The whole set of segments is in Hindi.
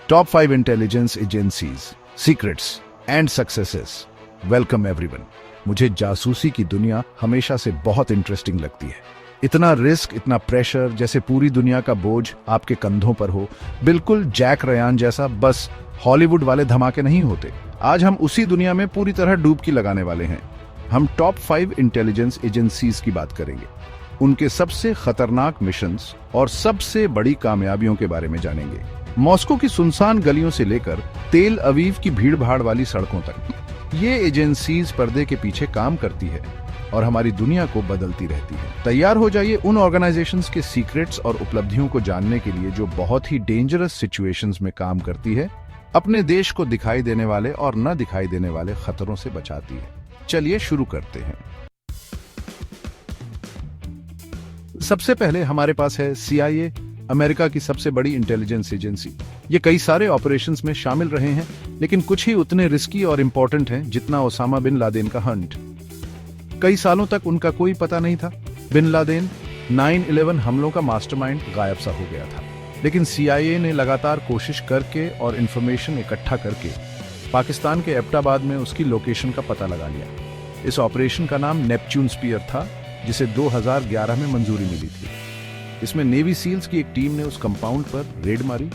Top 5 intelligence agencies, secrets and successes. Welcome everyone. मुझे जासूसी की दुनिया हमेशा से बहुत इंटरेस्टिंग लगती है। इतना रिस्क, इतना प्रेशर, जैसे पूरी दुनिया का बोझ आपके कंधों पर हो। बिल्कुल जैक रयान जैसा, बस हॉलीवुड वाले धमाके नहीं होते। आज हम उसी दुनिया में पूरी तरह डुबकी लगाने वाले हैं। हम टॉप 5 इंटेलिजेंस एजेंसीज की बात करेंगे, उनके सबसे खतरनाक मिशंस और सबसे बड़ी कामयाबियों के बारे में जानेंगे। मॉस्को की सुनसान गलियों से लेकर तेल अवीव की भीड़-भाड़ वाली सड़कों तक, ये एजेंसीज पर्दे के पीछे काम करती है और हमारी दुनिया को बदलती रहती है। तैयार हो जाइए उन ऑर्गेनाइजेशंस के सीक्रेट्स और उपलब्धियों को जानने के लिए जो बहुत ही डेंजरस सिचुएशंस में काम करती है, अपने देश को दिखाई देने वाले और न दिखाई देने वाले खतरों से बचाती है। चलिए शुरू करते हैं। सबसे पहले हमारे पास है CIA, अमेरिका की सबसे बड़ी इंटेलिजेंस एजेंसी। ये कई सारे ऑपरेशंस में शामिल रहे हैं, लेकिन कुछ ही उतने रिस्की और इंपॉर्टेंट हैं जितना ओसामा बिन लादेन का हंट। कई सालों तक उनका कोई पता नहीं था। बिन लादेन 9/11 हमलों का मास्टरमाइंड गायब सा हो गया था, लेकिन CIA ने लगातार कोशिश करके और इंफॉर्मेशन इकट्ठा करके पाकिस्तान के एबटाबाद में उसकी लोकेशन का पता लगा लिया। इस ऑपरेशन का नाम नेपच्यून स्पीयर था, जिसे 2011 में मंजूरी मिली थी। इसमें नेवी सील्स की एक टीम ने उस कंपाउंड पर रेड मारी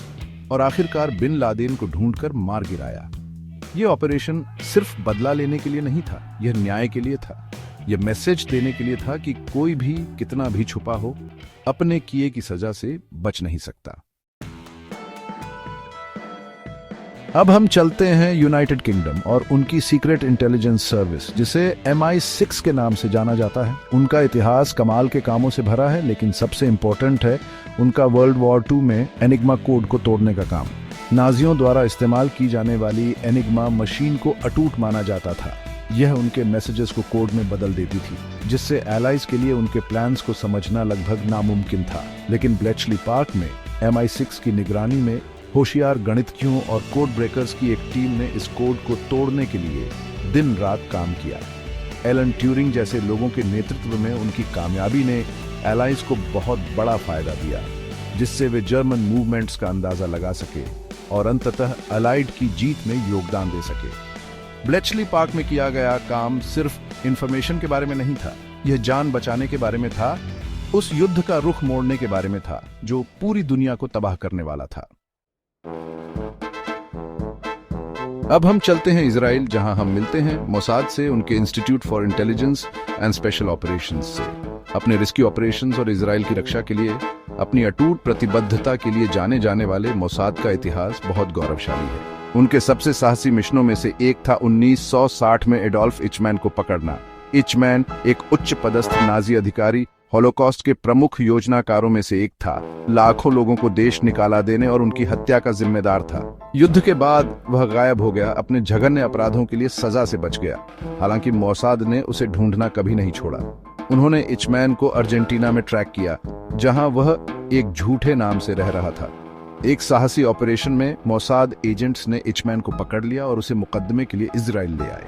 और आखिरकार बिन लादेन को ढूंढकर मार गिराया। यह ऑपरेशन सिर्फ बदला लेने के लिए नहीं था, यह न्याय के लिए था। यह मैसेज देने के लिए था कि कोई भी कितना भी छुपा हो, अपने किए की सजा से बच नहीं सकता। अब हम चलते हैं यूनाइटेड किंगडम और उनकी सीक्रेट इंटेलिजेंस सर्विस, जिसे MI6 के नाम से जाना जाता है। उनका इतिहास कमाल के कामों से भरा है, लेकिन सबसे इंपॉर्टेंट है उनका वर्ल्ड वॉर 2 में एनिग्मा कोड को तोड़ने का काम। नाजियों द्वारा इस्तेमाल की जाने वाली एनिग्मा मशीन को अटूट माना जाता था। यह उनके मैसेजेस को कोड में बदल देती थी, जिससे एलाइज के लिए उनके प्लान्स को समझना लगभग नामुमकिन था। लेकिन ब्लेचली पार्क में MI6 की निगरानी में होशियार गणितज्ञों और कोड ब्रेकर्स की एक टीम ने इस कोड को तोड़ने के लिए दिन रात काम किया। एलन ट्यूरिंग जैसे लोगों के नेतृत्व में उनकी कामयाबी ने एलाइज को बहुत बड़ा फायदा दिया, जिससे वे जर्मन मूवमेंट्स का अंदाजा लगा सके और अंततः अलाइड की जीत में योगदान दे सके। ब्लेचली पार्क में किया गया काम सिर्फ इंफॉर्मेशन के बारे में नहीं था, यह जान बचाने के बारे में था, उस युद्ध का रुख मोड़ने के बारे में था जो पूरी दुनिया को तबाह करने वाला था। अब हम चलते हैं इजराइल, जहां हम मिलते हैं मोसाद से, उनके institute for intelligence and special operations से। अपने रिस्की ऑपरेशंस और इजराइल की रक्षा के लिए अपनी अटूट प्रतिबद्धता के लिए जाने जाने वाले मोसाद का इतिहास बहुत गौरवशाली है। उनके सबसे साहसी मिशनों में से एक था 1960 में एडोल्फ इचमैन को पकड़ना। इचमैन एक उच्च पदस्थ नाजी अधिकारी, हॉलोकॉस्ट के प्रमुख योजनाकारों में से एक था। लाखों लोगों को देश निकाला देने और उनकी हत्या का जिम्मेदार था। युद्ध के बाद वह गायब हो गया, अपने जघन्य अपराधों के लिए सजा से बच गया। हालांकि मोसाद ने उसे ढूंढना कभी नहीं छोड़ा। उन्होंने इचमैन को अर्जेंटीना में ट्रैक किया, जहां वह एक झूठे नाम से रह रहा था। एक साहसी ऑपरेशन में मोसाद एजेंट्स ने इचमैन को पकड़ लिया और उसे मुकदमे के लिए इजराइल ले आए।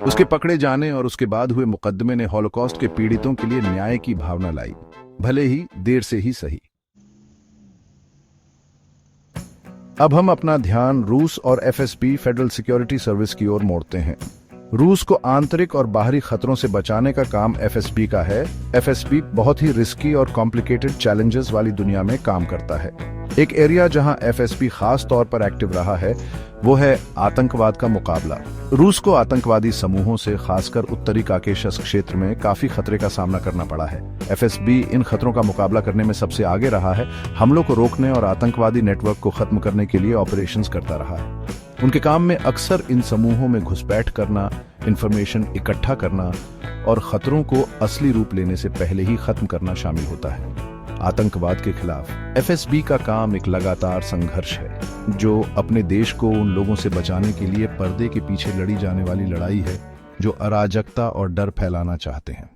उसके पकड़े जाने और उसके बाद हुए मुकदमे ने हॉलोकॉस्ट के पीड़ितों के लिए न्याय की भावना लाई, भले ही देर से ही सही। अब हम अपना ध्यान रूस और FSB, फेडरल सिक्योरिटी सर्विस की ओर मोड़ते हैं। रूस को आंतरिक और बाहरी खतरों से बचाने का काम FSB का है। FSB बहुत ही रिस्की और कॉम्प्लिकेटेड चैलेंजेस वाली दुनिया में काम करता है। एक एरिया जहां FSB खास तौर पर एक्टिव रहा है वो है आतंकवाद का मुकाबला। रूस को आतंकवादी समूहों से, खासकर उत्तरी काकेशस क्षेत्र में काफी खतरे का सामना करना पड़ा है। FSB इन खतरों का मुकाबला करने में सबसे आगे रहा है, हमलों को रोकने और आतंकवादी नेटवर्क को खत्म करने के लिए ऑपरेशंस करता रहा है। उनके काम में अक्सर इन समूहों में घुसपैठ करना, इंफॉर्मेशन इकट्ठा करना और खतरों को असली रूप लेने से पहले ही खत्म करना शामिल होता है। आतंकवाद के खिलाफ FSB का काम एक लगातार संघर्ष है, जो अपने देश को उन लोगों से बचाने के लिए पर्दे के पीछे लड़ी जाने वाली लड़ाई है जो अराजकता और डर फैलाना चाहते हैं।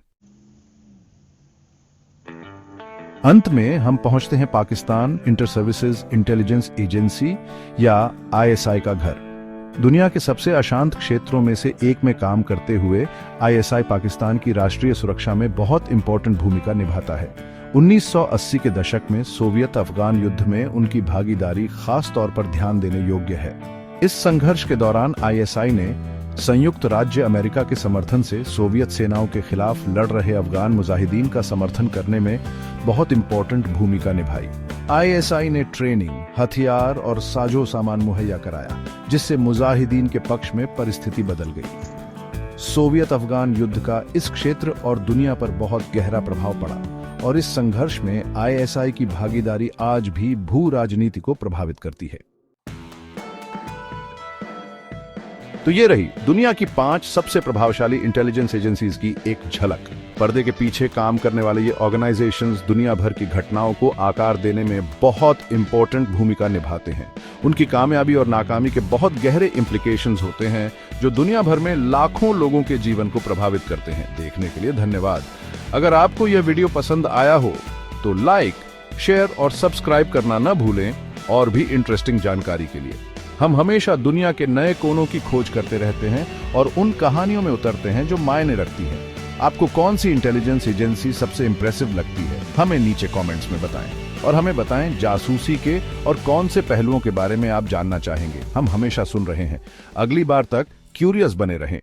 अंत में हम पहुंचते हैं Pakistan inter services intelligence agency या ISI का घर। दुनिया के सबसे अशांत क्षेत्रों में से एक में काम करते हुए ISI पाकिस्तान की राष्ट्रीय सुरक्षा में बहुत इंपॉर्टेंट भूमिका निभाता है। 1980 के दशक में सोवियत अफगान युद्ध में उनकी भागीदारी खास तौर पर ध्यान देने योग्य है। इस संघर्ष के दौरान आईएसआई ने संयुक्त राज्य अमेरिका के समर्थन से सोवियत सेनाओं के खिलाफ लड़ रहे अफगान मुजाहिदीन का समर्थन करने में बहुत इंपॉर्टेंट भूमिका निभाई। आईएसआई ने ट्रेनिंग, हथियार और साजो सामान मुहैया कराया, जिससे मुजाहिदीन के पक्ष में परिस्थिति बदल गई। सोवियत अफगान युद्ध का इस क्षेत्र और दुनिया पर बहुत गहरा प्रभाव पड़ा और इस संघर्ष में आईएसआई की भागीदारी आज भी भू राजनीति को प्रभावित करती है। तो ये रही दुनिया की 5 सबसे प्रभावशाली इंटेलिजेंस एजेंसीज की एक झलक। पर्दे के पीछे काम करने वाले ये ऑर्गेनाइजेशंस दुनिया भर की घटनाओं को आकार देने में बहुत इंपॉर्टेंट भूमिका निभाते हैं। उनकी कामयाबी और नाकामी के बहुत गहरे इंप्लीकेशंस होते हैं जो दुनिया भर में लाखों लोगों के जीवन को प्रभावित करते हैं। देखने के लिए धन्यवाद। अगर आपको यह वीडियो पसंद आया हो तो लाइक, शेयर और सब्सक्राइब करना न भूलें। और भी इंटरेस्टिंग जानकारी के लिए हम हमेशा दुनिया के नए कोनों की खोज करते रहते हैं और उन कहानियों में उतरते हैं जो मायने रखती हैं। आपको कौन सी इंटेलिजेंस एजेंसी सबसे इंप्रेसिव लगती है, हमें नीचे कमेंट्स में बताएं। और हमें बताएं जासूसी के और कौन से पहलुओं के बारे में आप जानना चाहेंगे। हम हमेशा सुन रहे हैं। अगली बार तक क्यूरियस बने रहें।